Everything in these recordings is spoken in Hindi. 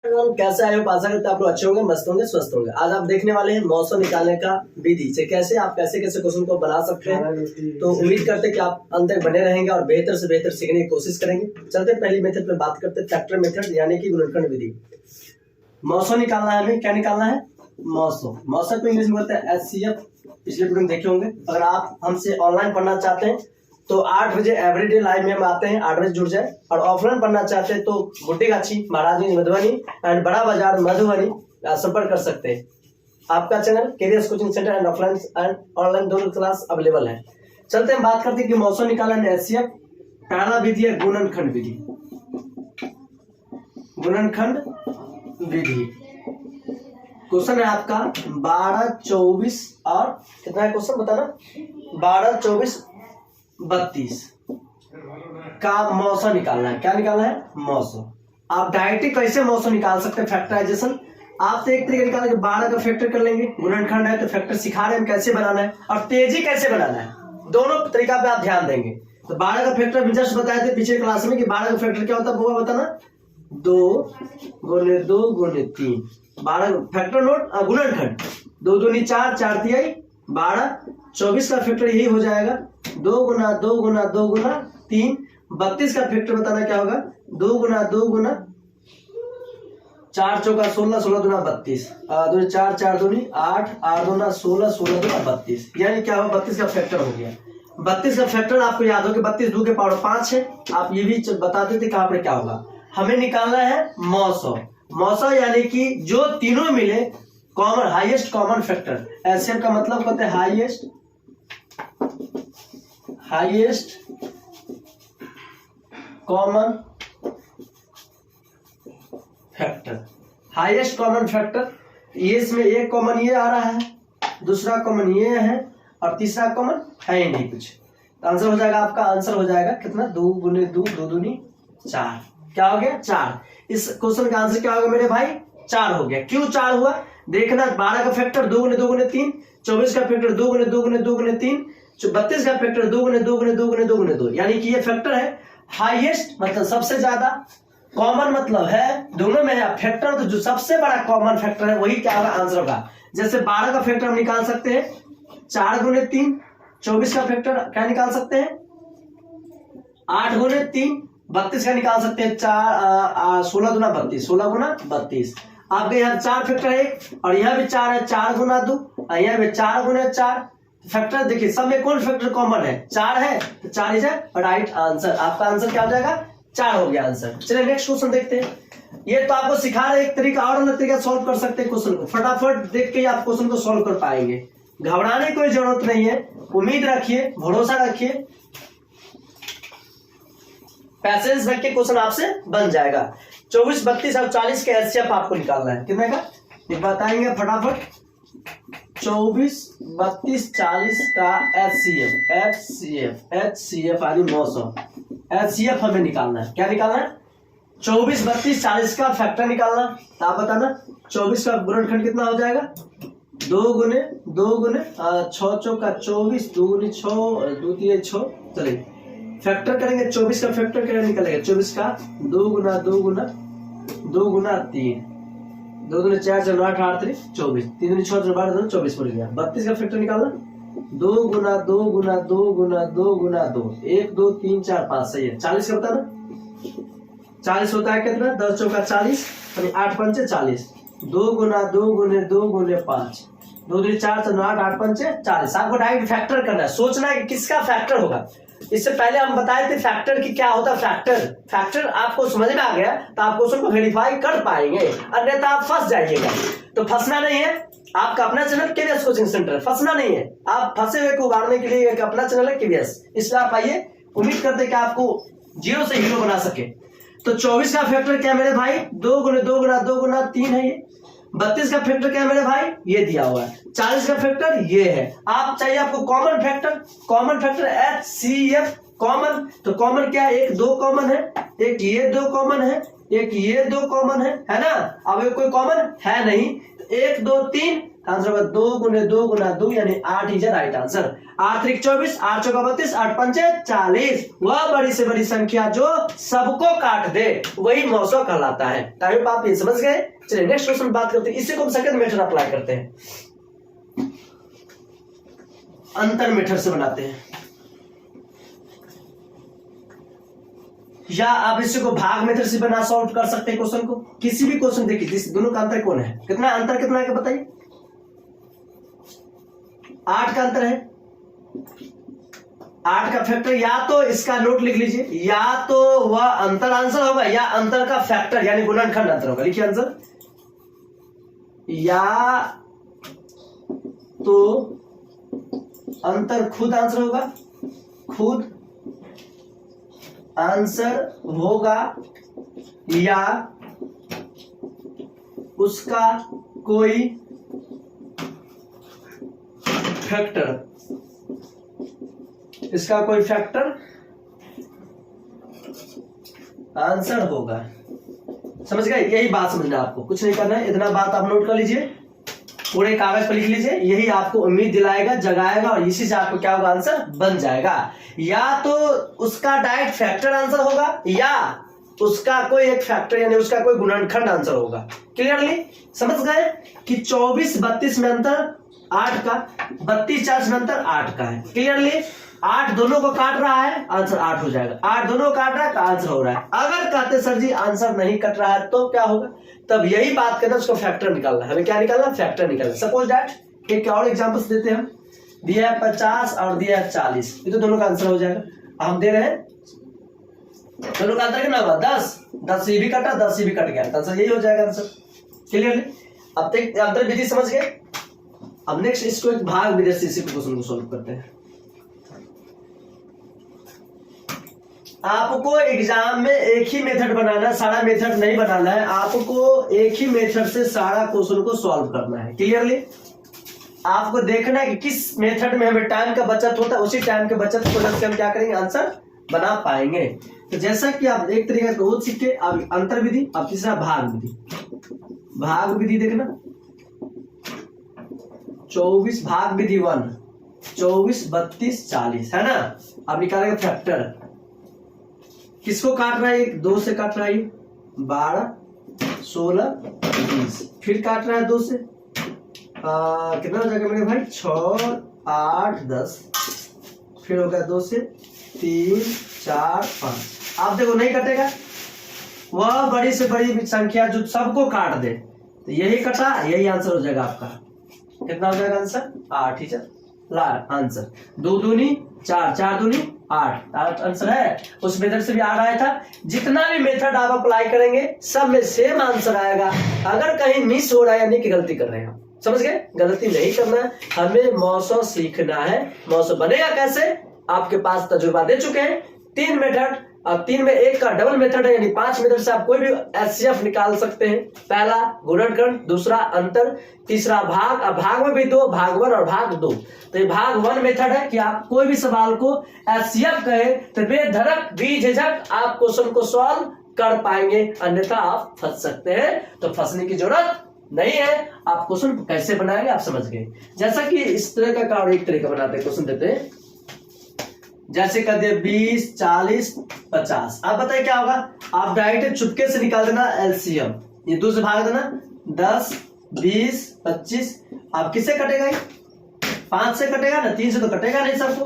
कैसे आए हो? आशा करते आप लोग अच्छे होंगे, मस्त होंगे, स्वस्थ होंगे। आज आप देखने वाले हैं मौसम निकालने का विधि से कैसे आप कैसे क्वेश्चन को बना सकते हैं। तो उम्मीद करते हैं कि आप अंत तक बने रहेंगे और बेहतर से बेहतर सीखने की कोशिश करेंगे। चलते पहली मेथड पे बात करते हैं, फैक्टर मेथड यानी कि गुणनखंड विधि। मौसम निकालना है, हमें क्या निकालना है? मौसम। मौसम को इंग्लिश में बोलते हैं HCF। पिछले वीडियो में देखे होंगे। अगर आप हमसे ऑनलाइन पढ़ना चाहते हैं तो 8 बजे एवरीडे लाइव में हम आते हैं, 8 बजे जुड़ जाए। और ऑफलाइन पढ़ना चाहते हैं तो गुड्डीगाछी महाराजगंज मधुबनी एंड बड़ा बाजार मधुबनी संपर्क कर सकते हैं। आपका channel carriers coaching centre and offline and online दोनों क्लास अवेलेबल है। चलते हैं बात करते हैं कि मौसम निकालना है HCF। पहला विधि है गुणनखंड विधि। गुणनखंड विधि क्वेश्चन है आपका 12, 24 और कितना है क्वेश्चन बताना? 12, 24, 32 का मौसम निकालना है। क्या निकालना है? मौसम। आप डायरेक्टली कैसे मौसम निकाल सकते हैं? फैक्टराइजेशन आप तो एक तरीके निकालना है, 12 का फैक्टर कर लेंगे। गुणनखंड है तो फैक्टर सिखा रहे हैं कैसे बनाना है और तेजी कैसे बनाना है, दोनों तरीका पे आप ध्यान देंगे। तो 12 का फैक्टर जस्ट बताए थे पिछले क्लास में कि 12 का फैक्टर क्या होता है, वो बताना 2 गुने 2 गुने 3। 12 फैक्टर नोट गुणनखंड 2 दूनी 4, 4 तिहाई 12। 24 का फैक्टर यही हो जाएगा 2 गुना 2 गुना 2 गुना 3। 32 का फैक्टर बताना क्या होगा? 2 गुना 2 गुना 4 चौका 16, 16 दूना 32, 2 4 4 दूनी 8, 8 दूना 16, 16 दूना 32। यानी क्या होगा? 32 का फैक्टर हो गया। 32 का फैक्टर आपको याद हो कि 32 2 के पावर 5 है। आप ये भी बता देते कहां पर क्या होगा। हमें निकालना है मौसम। मौसम यानी कि जो तीनों मिले common highest common factor. HCF का मतलब कहते हैं highest common factor. Highest common factor ये इसमें एक कॉमन ये आ रहा है, दूसरा कॉमन ये है और तीसरा कॉमन है ही नहीं कुछ। तो आंसर हो जाएगा आपका, आंसर हो जाएगा कितना? 2 गुने 2 2 दूनी 4। क्या हो गया? 4। इस क्वेश्चन का आंसर क्या होगा मेरे भाई? 4 हो गया। क्यों 4 हुआ? देखना 12 का फैक्टर 2 गुने 2 गुने 3, 24 का फैक्टर 2 गुने 2 गुने 2 गुने 3, 32 का फैक्टर 2 गुने 2 गुने 2 गुने 2 गुने 2। यानी कि ये फैक्टर है हाईएस्ट, मतलब सबसे ज्यादा। कॉमन मतलब है दोनों में है फैक्टर, तो जो सबसे बड़ा कॉमन फैक्टर है वही क्या होगा? आंसर होगा। जैसे 12 का फैक्टर हम निकाल सकते हैं 4 गुने 3। 24 का फैक्टर क्या निकाल सकते हैं? 8 गुने 3। 32 का निकाल सकते हैं 16 गुना 32, 16 गुना 32। आपके यहाँ 4 फैक्टर है और यहाँ भी 4 है, 4 गुना 2, यहाँ भी 4 गुना 4 फैक्टर। देखिए सब में कौन फैक्टर कॉमन है? 4 है, तो 4 इज राइट आंसर। आपका आंसर क्या हो जाएगा? 4 हो गया आंसर। चलिए नेक्स्ट क्वेश्चन देखते हैं। ये तो आपको सिखा रहे एक तरीका और अलग तरीका सॉल्व कर सकते हैं क्वेश्चन को। फटाफट देख के आप क्वेश्चन को सॉल्व कर पाएंगे। घबराने की कोई जरूरत नहीं है, उम्मीद रखिए, भरोसा रखिए, पैसेंस रख के क्वेश्चन आपसे बन जाएगा। 24, 32 और 40 के एचसीएफ आपको निकालना है। कितने का ये बताएंगे फटाफट। 24, 32, 40 का एचसीएफ यानी मौसम। एचसीएफ हमें निकालना है। क्या निकालना है? 24, 32, 40 का फैक्टर निकालना। तो आप बताना 24 का गुणनखंड कितना हो जाएगा? 2 गुने 2 गुने 6 चौका 24, 2 गुने 6, 2 3 6। चलिए फैक्टर करेंगे। 24 का फैक्टर क्या निकलेगा? 24 का 2 गुना 2 गुना 2 गुना 3, 2 दूनी 4 4 8 8 3 24, 3 दूनी 6 4 12 24 पड़ गया। 32 का फैक्टर निकालना 2 गुना 2 गुना 2 गुना 2 गुना 2, 1 2 3 4 5। सही है। 40 का बताना 40 होता है कितना? 10 चौका 40 यानी 8 पंचे 40, 2 गुना 2 गुने 2 गुने 5, 2 दूनी 4 4 8 8 पंचे 40। आपको डायरेक्ट फैक्टर करना है, सोचना है कि किसका फैक्टर होगा। इससे पहले हम बताए थे फैक्टर की क्या होता है। फैक्टर आपको समझ में आ गया तो आप क्वेश्चन को वेरीफाई कर पाएंगे, अन्यथा आप फंस जाइएगा। तो फंसना नहीं है। आपका अपना चैनल केवीएस कोचिंग सेंटर, फंसना नहीं है। आप फंसे हुए को उगाड़ने के लिए एक अपना चैनल है केवीएस, इसलिए आप आइए। उम्मीद करते हैं कि आपको जीरो से हीरो बना सके। तो 24 का फैक्टर क्या मेरे भाई? 2 गुने 2 गुना 2 गुना 3 है ये। 32 का फैक्टर क्या है मेरे भाई? ये दिया हुआ है। 40 का फैक्टर ये है। आप चाहिए आपको कॉमन फैक्टर HCF कॉमन। तो कॉमन क्या है? 1 2 कॉमन है, एक ये 2 कॉमन है, एक ये 2 कॉमन है ना? अब कोई कॉमन है नहीं। 1 2 3 आंसर होगा 2 गुने 2 गुना 2 यानी 8 इज राइट आंसर। 8 त्रिक 24, 8 चौका 32, 8 पंचे 40। वह बड़ी से बड़ी संख्या जो सबको काट दे वही मौसो कहलाता है। टाइम आप ये समझ गए। चलिए नेक्स्ट क्वेश्चन बात करते हैं, इसी को हम सेकंड मेथड अप्लाई करते हैं, अंतर मेथड से बनाते हैं, या आप इसी को भाग मेथड से बना सॉल्व कर सकते हैं क्वेश्चन को। किसी भी क्वेश्चन देखिए इस दोनों का अंतर कौन है, कितना अंतर कितना है बताइए। 8 का अंतर है, 8 का फैक्टर, या तो इसका नोट लिख लीजिए, या तो वह अंतर आंसर होगा या अंतर का फैक्टर यानी गुणनखंड अंतर होगा। लिखिए आंसर, या तो अंतर खुद आंसर होगा, खुद आंसर होगा, या उसका कोई फैक्टर, इसका कोई फैक्टर आंसर होगा। समझ गए, यही बात समझना, आपको कुछ नहीं करना है, इतना बात आप नोट कर लीजिए, पूरे कागज पर लिख लीजिए, यही आपको उम्मीद दिलाएगा, जगाएगा और इसी से आपको क्या होगा, आंसर बन जाएगा। या तो उसका डायरेक्ट फैक्टर आंसर होगा या उसका कोई एक फैक्टर यानी उसका कोई गुणनखंड आंसर होगा। क्लियरली समझ गए कि 24 32 में अंतर 8 का, 32 40 में अंतर 8 का है। क्लियरली 8 दोनों को काट रहा है, आंसर 8 हो जाएगा। 8 दोनों को काट रहा है, आंसर हो रहा है। अगर कहते सर जी आंसर नहीं कट रहा है तो क्या होगा, तब यही बात करना, उसको फैक्टर निकालना है। हमें क्या निकालना, फैक्टर निकालना। सपोज दैट एक और एग्जांपल्स देते हैं हम, दिया है 50 और दिया है 40, ये तो दोनों का आंसर हो जाएगा। हम दे रहे हैं दोनों का अंतर कितना होगा, 10, 10 ये भी कटा 10 ये भी कट गया, आंसर यही हो जाएगा आंसर। क्लियरली अब तक अंतर विधि समझ गए। अब नेक्स्ट इसको एक भाग विधि से इसी क्वेश्चन को सॉल्व करते हैं। आपको एग्जाम में एक ही मेथड बनाना है, सारा मेथड नहीं बनाना है, आपको एक ही मेथड से सारा क्वेश्चन को सॉल्व करना है। क्लियरली आपको देखना है कि किस मेथड में हमें टाइम का बचत होता है, उसी टाइम के बचत को लेकर हम क्या करेंगे, आंसर बना पाएंगे। तो जैसा कि आप एक तरीके से बहुत सीखे, अब अंतर विधि, अब तीसरा भाग विधि। भाग विधि देखना, 24 भाग विधि 1, 24 32 40 है ना। अब निकालेंगे फैक्टर, किसको काट रहा है, 2 से काट रहा है, 12 16 20, फिर काट रहा है 2 से, कितना हो जाएगा मेरे भाई, 6 8 10, फिर हो गया 2 से 3 4 5। आप देखो नहीं कटेगा, वह बड़ी से बड़ी संख्या जो सबको काट दे, तो यही कटा, यही आंसर हो जाएगा आपका। कितना हो जाएगा आंसर, 8 ही ला आंसर। 2 दूनी 4, 4 दूनी 8 आंसर है। उस मेथड से भी आ रहा था। जितना भी मेथड आप अप्लाई करेंगे सब में सेम आंसर आएगा। अगर कहीं मिस हो रहा है यानी कि गलती कर रहे हैं, समझ गए, गलती नहीं करना है, हमें मौसम सीखना है। मौसम बनेगा कैसे, आपके पास तजुर्बा दे चुके हैं। 3 मेथड, और 3 में 1 का डबल मेथड है, यानी 5 मेथड से आप कोई भी एचसीएफ निकाल सकते हैं। पहला गुणनखंड, दूसरा अंतर, तीसरा भाग, अब भाग में भी 2, भाग 1 और भाग 2। तो ये भाग 1 मेथड है कि आप कोई भी सवाल को एचसीएफ कहे तो बेधड़क बेझिझक आप क्वेश्चन को सॉल्व कर पाएंगे, अन्यथा आप फंस सकते हैं। तो फंसने की जरूरत नहीं है। आप क्वेश्चन कैसे बनाएंगे आप समझ गए। जैसा कि इस तरह का और एक तरह का बनाते हैं, क्वेश्चन देते हैं, जैसे कर दिए 20 40 50। आप बताइए क्या होगा, आप डायरेक्ट चुपके से निकाल देना एलसीएम, ये 2 से भाग देना, 10 20 25। आप किससे कटेगा, 5 से कटेगा ना, 3 से तो कटेगा नहीं सबको।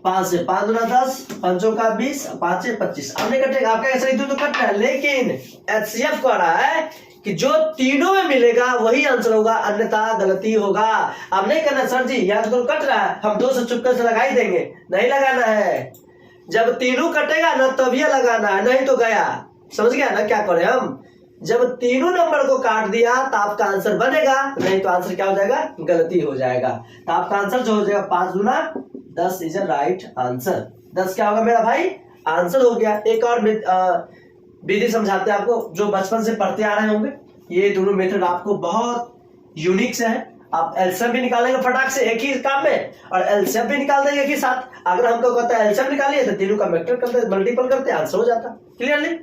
5 से 5 दूना 10, 5 का 20, 5 से 25। अब नहीं कटेगा, आपका ऐसा तो कट रहा है, लेकिन एचसीएफ कह रहा है कि जो तीनों में मिलेगा वही आंसर होगा, अन्यथा गलती होगा। अब नहीं करना सर जी यहाँ तो कट रहा है, हम 2 से चुपके से लगा ही देंगे, नहीं लगाना है। जब तीनों कटेगा ना तब ये लगाना है, नहीं तो गया। समझ गया ना क्या करें हम, जब तीनों नंबर को काट दिया तो आपका आंसर बनेगा, नहीं तो आंसर क्या हो जाएगा, गलती हो जाएगा। तो आपका आंसर जो हो जाएगा 5 दूना 10 इज अ राइट आंसर। 10 क्या होगा मेरा भाई, आंसर हो गया। एक और विधि समझाते हैं आपको, जो बचपन से पढ़ते आ रहे होंगे। ये दोनों मेथड आपको बहुत यूनिक से है। आप एलसीएम भी निकालेंगे फटाक से एक ही काम में, और एलसीएम भी निकाल देंगे एक ही साथ। अगर हमको कहता है एलसीएम निकालिए तो तीनों का वेक्टर करते, मल्टीपल करते, आंसर हो जाता। क्लियरली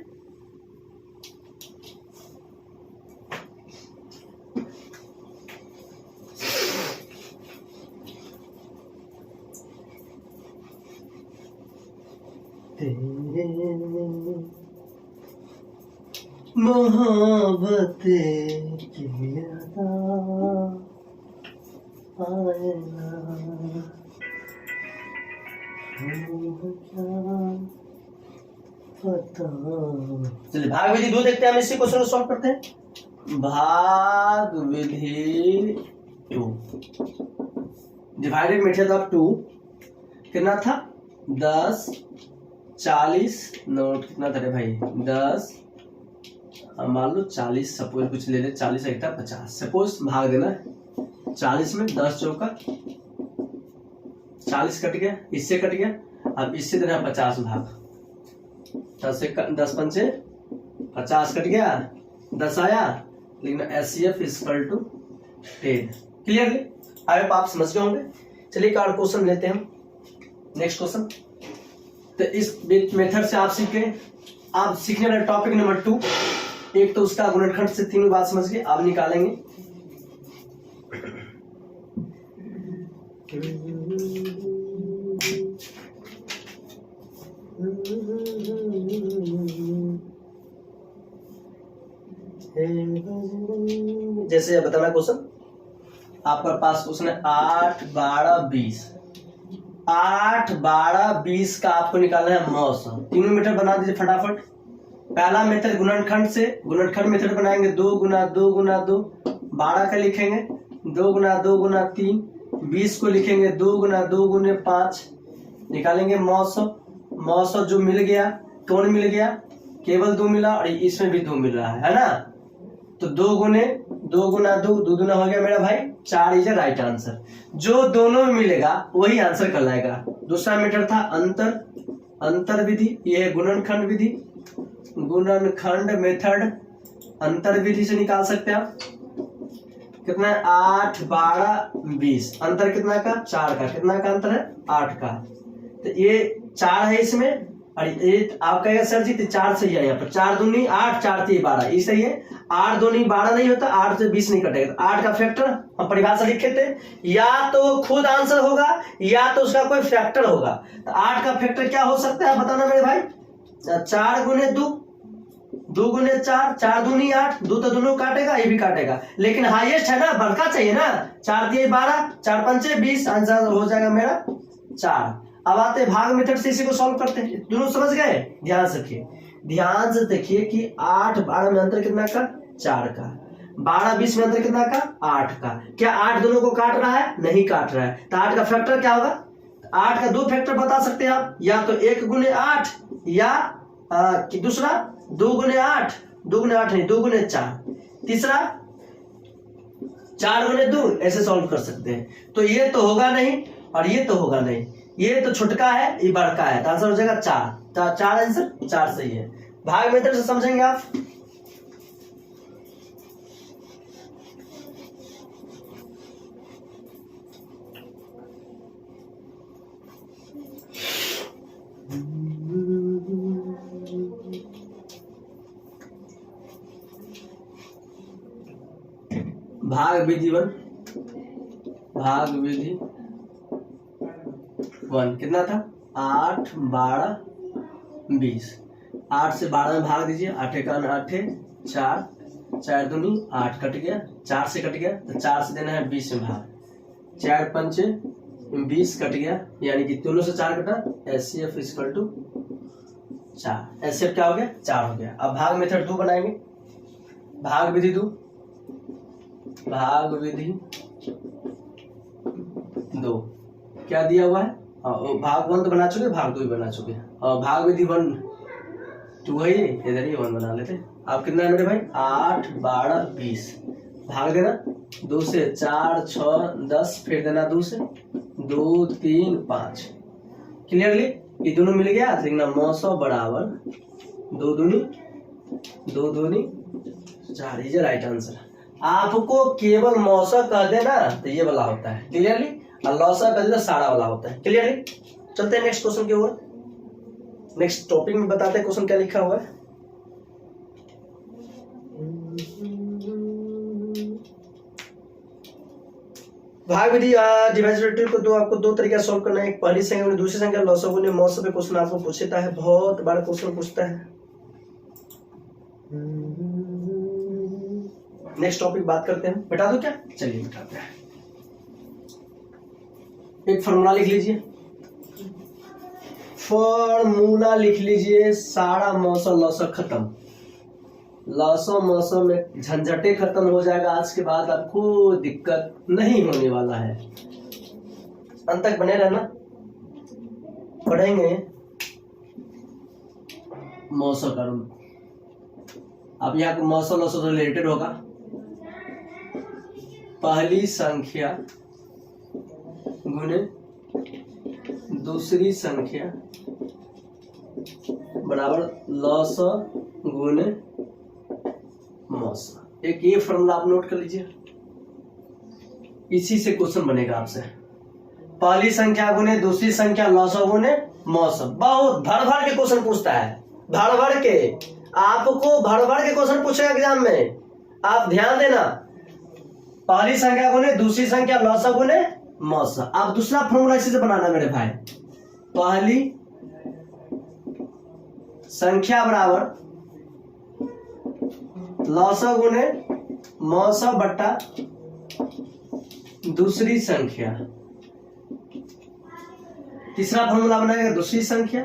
तेरे मोहब्बत की अदा आए ना, क्या पता। चलिए भाग विधि 2 देखते हैं, हम इसी क्वेश्चन को सॉल्व करते हैं। भाग विधि 2, डिवाइडेड मेथड ऑफ 2 कितना था 10 40 नोट कितना था रे भाई 10 मान लो 40 सपोज कुछ ले ले 40 एक था 50 सपोज भाग देना 40 में 10 चौका 40 कट गया इससे कट गया अब इससे देना 50 भाग 10 पंचे 50 कट गया 10 आया लेकिन HCF equal to 10 clearly I hope आप समझ गए होंगे। चलिए कार्ड क्वेश्चन लेते हैं हम नेक्स्ट क्वेश्चन। तो इस मेथड से आप सीखने वाले टॉपिक नंबर 2 एक तो उसका गुणनखंड से 3 बात समझ गए आप निकालेंगे। जैसे बताना क्वेश्चन आपका पास क्वेश्चन है 8 12 20 8 12 20 का आपको निकालना है मौसम। तीनों मीटर बना दीजिए फटाफट। पहला मेथड गुणनखंड से गुणनखंड मेथड बनाएंगे 2 गुना 2 गुना 2 12 का लिखेंगे 2 गुना 2 गुना 3 20 को लिखेंगे 2 गुना 2 गुने 5 निकालेंगे मौसम। मौसम जो मिल गया कौन मिल गया केवल 2 मिला और इसमें भी 2 मिल रहा है ना। तो 2 गुना 2 2 दूना हो गया मेरा भाई 4 इज राइट आंसर। जो दोनों में मिलेगा वही आंसर कहलाएगा। दूसरा मेथड था अंतर विधि ये है गुणनखंड विधि गुणनखंड मेथड अंतर विधि से निकाल सकते हैं आप। कितना है 8 12 20 अंतर कितना का 4 का कितना का अंतर है 8 का। तो ये 4 है इसमें और ये आप कहेगा सर जी 4 सही है यहाँ पर 4 दूनी 8 4 3 12 ये सही है। 8 दूनी 12 नहीं होता 8 से 20 नहीं कटेगा। 8 का फैक्टर हम परिभाषा लिखे थे या तो खुद आंसर होगा या तो उसका कोई फैक्टर होगा। तो 8 का फैक्टर क्या हो सकता है बताना मेरे भाई 4 गुने 2 2 गुने 4 4 दूनी 8 2 तो दोनों काटेगा ये भी काटेगा लेकिन हाईएस्ट है ना बड़का चाहिए ना 4 दिए 12 4 पंचे 20 आंसर हो जाएगा मेरा 4। अब आते भाग मेथड से इसी को सॉल्व करते हैं। दोनों समझ गए ध्यान से देखिए कि 8 12 में अंतर कितना का 4 का 12 20 में अंतर कितना का 8 का। क्या 8 दोनों को काट रहा है नहीं काट रहा है तो 8 का फैक्टर क्या होगा 8 का 2 फैक्टर बता सकते हैं आप या तो 1 गुने 8 या कि दूसरा 2 गुने 8 2 गुने 8 नहीं 2 गुने 4 तीसरा 4 गुने 2 ऐसे सॉल्व कर सकते हैं। तो ये तो होगा नहीं और ये तो होगा नहीं ये तो छोटका है ये बड़का है तो आंसर हो जाएगा 4 4 आंसर 4 सही है। भाग मेथड से समझेंगे आप। भाग विधि 1 कितना था 8 12 20 8 से 12 में भाग दीजिए 8 का 8 4 4 दूनी 8 कट गया 4 से कट गया तो 4 से देना है 20 में भाग 4 पंचे 20 कट गया यानी कि दोनों से 4 कटा HCF इक्वल टू 4 HCF क्या हो गया 4 हो गया। अब भाग मेथड 2 बनाएंगे भाग विधि 2 क्या दिया हुआ है भाग 1 तो बना चुके भाग 2 भी बना चुके और भाग विधि 1 2 है इधर ही 1 बना लेते। आप कितना है मेरे भाई 8 12 20 भाग देना 2 से 4 6 10 फिर देना 2 से 2 3 5 क्लियरली ये दोनों मिल गया तो लिखना मौसम बराबर 2 दूनी 4 इज राइट आंसर। आपको केवल मौसम कह देना तो ये वाला होता है क्लियरली और लौसा कह देना सारा वाला होता है क्लियरली। चलते हैं नेक्स्ट क्वेश्चन के ऊपर। नेक्स्ट टॉपिक में बताते हैं क्वेश्चन क्या लिखा हुआ है। भाग विधि डिवाइजरेटिव को आपको दो तरीके से सॉल्व करना है, एक पहली संख्या दूसरी संख्या लॉसो गुने मौसम पे क्वेश्चन आपको पूछता है, बहुत बड़ा क्वेश्चन पूछता है। नेक्स्ट टॉपिक बात करते हैं, बता दो क्या, चलिए बताते हैं। एक फॉर्मूला लिख लीजिए, फॉर्मूला लिख लीजिए, सारा मौसम लॉसो खत्म, लॉसो मौसम में झंझटे खत्म हो जाएगा, आज के बाद आपको दिक्कत नहीं होने वाला है। अंत तक बने रहना, पढ़ेंगे मौसम का रूल। अब यहाँ को मौसम लॉसो से रिलेटेड होगा, पहली संख्या गुने दूसरी संख्या बराबर लॉसो गुने मौसम। एक ये फॉर्मूला आप नोट कर लीजिए, इसी से क्वेश्चन बनेगा आपसे, पहली संख्या गुने दूसरी संख्या लॉसो गुने मौसम। बहुत भर भर के क्वेश्चन पूछता है, भर भर के, आपको भर भर के क्वेश्चन पूछेगा एग्जाम में, आप ध्यान देना। पहली संख्या गुने दूसरी संख्या लॉसो गुने मौसम। अब दूसरा फॉर्मूला इसी से बनाना मेरे भाई, पहली संख्या बराबर लॉसो गुने मौसम बट्टा दूसरी संख्या। तीसरा फॉर्मूला बनाएगा दूसरी संख्या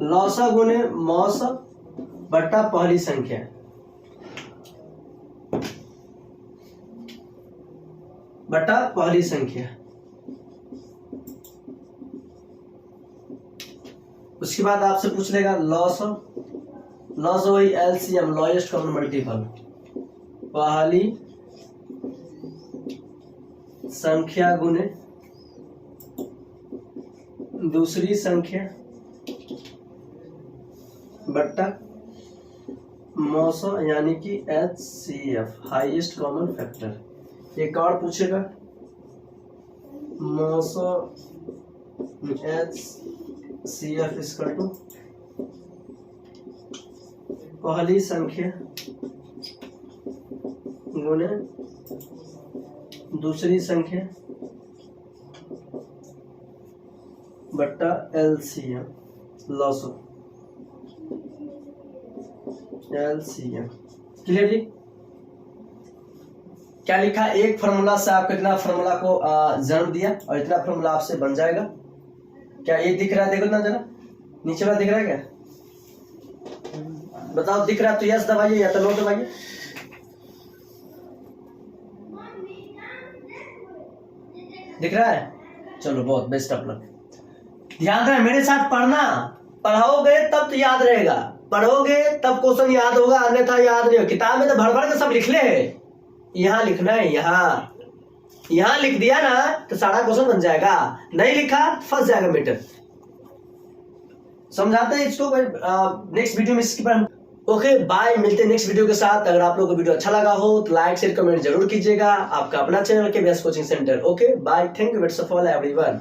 लॉसो गुने मौसम बट्टा पहली संख्या। बटा पहली संख्या। उसके बाद आपसे पूछ लेगा लॉसो, लॉसो वही एलसीएम, लोएस्ट कॉमन मल्टीपल, पहली संख्या गुने दूसरी संख्या बट्टा मौसम यानी कि एचसीएफ, हाईएस्ट कॉमन फैक्टर। एक और पूछेगा मौसम एचसीएफ इक्वल टू पहली संख्या गुने दूसरी संख्या बट्टा एलसीएम, लॉसो एलसीएम। क्लियर जी? क्या लिखा, एक फार्मूला से आप कितना फार्मूला को जन्म दिया और इतना फार्मूला आपसे बन जाएगा। क्या ये दिख रहा है? देखो ना जरा, नीचे वाला दिख रहा है क्या? बताओ, दिख रहा है तो यस दबाइए या तो नो दबाइए। दिख रहा है? चलो, बहुत बेस्ट ऑफ लक। ध्यान रहे, मेरे साथ पढ़ना, पढ़ोगे तब तो याद रहेगा, पढ़ोगे तब क्वेश्चन याद होगा, अन्यथा याद नहीं हो। किताब में तो भर भर के सब लिख ले, यहाँ लिखना है, यहाँ लिख दिया ना तो सारा क्वेश्चन बन जाएगा, नहीं लिखा फंस जाएगा मीटर। समझाते हैं इसको नेक्स्ट वीडियो में इसके पर। ओके बाय, मिलते हैं नेक्स्ट वीडियो के साथ। अगर आप लोगों को वीडियो अच्छा लगा हो तो लाइक शेयर कमेंट जरूर कीजिएगा। आपका अपना चैनल के best coaching centre. Okay bye, thank you waits of all everyone.